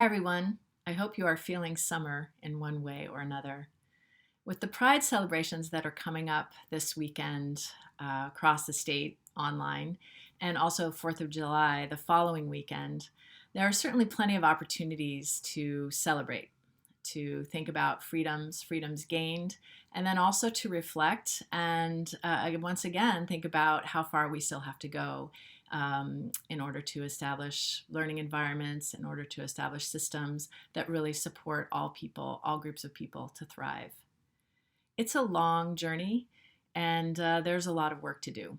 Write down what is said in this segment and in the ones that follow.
Hi, everyone. I hope you are feeling summer in one way or another. With the Pride celebrations that are coming up this weekend across the state online, and also 4th of July the following weekend, there are certainly plenty of opportunities to celebrate, to think about freedoms gained, and then also to reflect and once again think about how far we still have to go in order to establish learning environments, in order to establish systems that really support all people, all groups of people to thrive. It's a long journey, and there's a lot of work to do.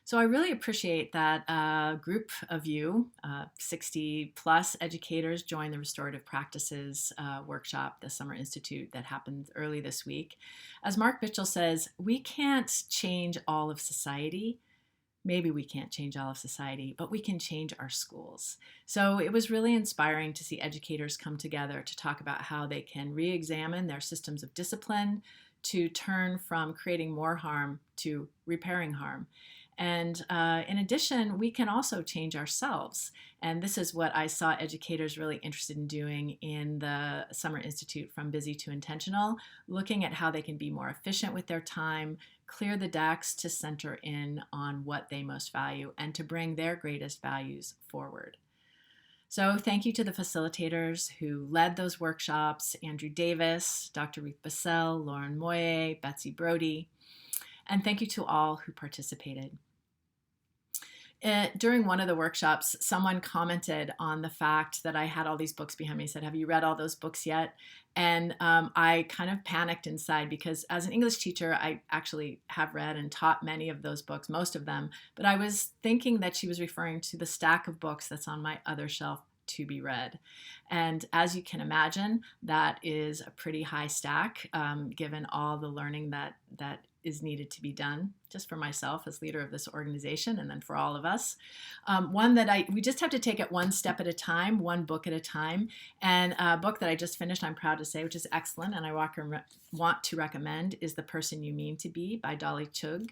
So I really appreciate that a group of you, 60 plus educators, joined the Restorative Practices workshop, the Summer Institute that happened early this week. As Mark Bitchell says, we can't change all of society. Maybe we can't change all of society, but we can change our schools. So it was really inspiring to see educators come together to talk about how they can re-examine their systems of discipline to turn from creating more harm to repairing harm. And in addition, we can also change ourselves. And this is what I saw educators really interested in doing in the Summer Institute, From Busy to Intentional, looking at how they can be more efficient with their time, clear the decks to center in on what they most value, and to bring their greatest values forward. So thank you to the facilitators who led those workshops, Andrew Davis, Dr. Ruth Bassell, Lauren Moye, Betsy Brody, and thank you to all who participated. During one of the workshops, someone commented on the fact that I had all these books behind me. He said, "Have you read all those books yet?" And I kind of panicked inside because as an English teacher, I actually have read and taught many of those books, most of them. But I was thinking that she was referring to the stack of books that's on my other shelf to be read. And as you can imagine, that is a pretty high stack given all the learning that is needed to be done, just for myself as leader of this organization and then for all of us. One that we just have to take it one step at a time, one book at a time. And a book that I just finished, I'm proud to say, which is excellent and I want to recommend, is The Person You Mean to Be by Dolly Chugh.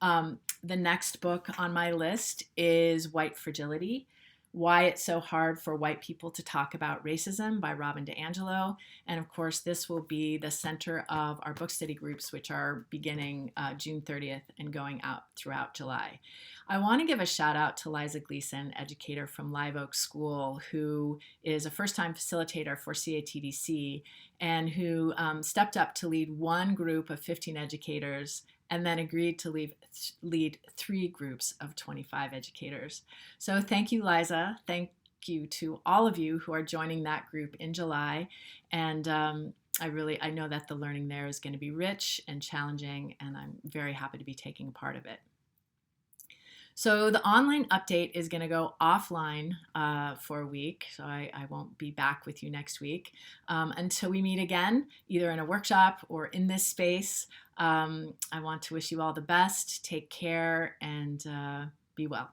The next book on my list is White Fragility: Why It's So Hard for White People to Talk About Racism by Robin DiAngelo. And of course, this will be the center of our book study groups, which are beginning June 30th and going out throughout July. I want to give a shout out to Liza Gleason, educator from Live Oak School, who is a first-time facilitator for CATDC and who stepped up to lead one group of 15 educators and then agreed to lead 3 groups of 25 educators. So thank you, Liza. Thank you to all of you who are joining that group in July. And I know that the learning there is going to be rich and challenging, and I'm very happy to be taking a part of it. So the online update is going to go offline for a week, so I won't be back with you next week until we meet again, either in a workshop or in this space. I want to wish you all the best, take care, and be well.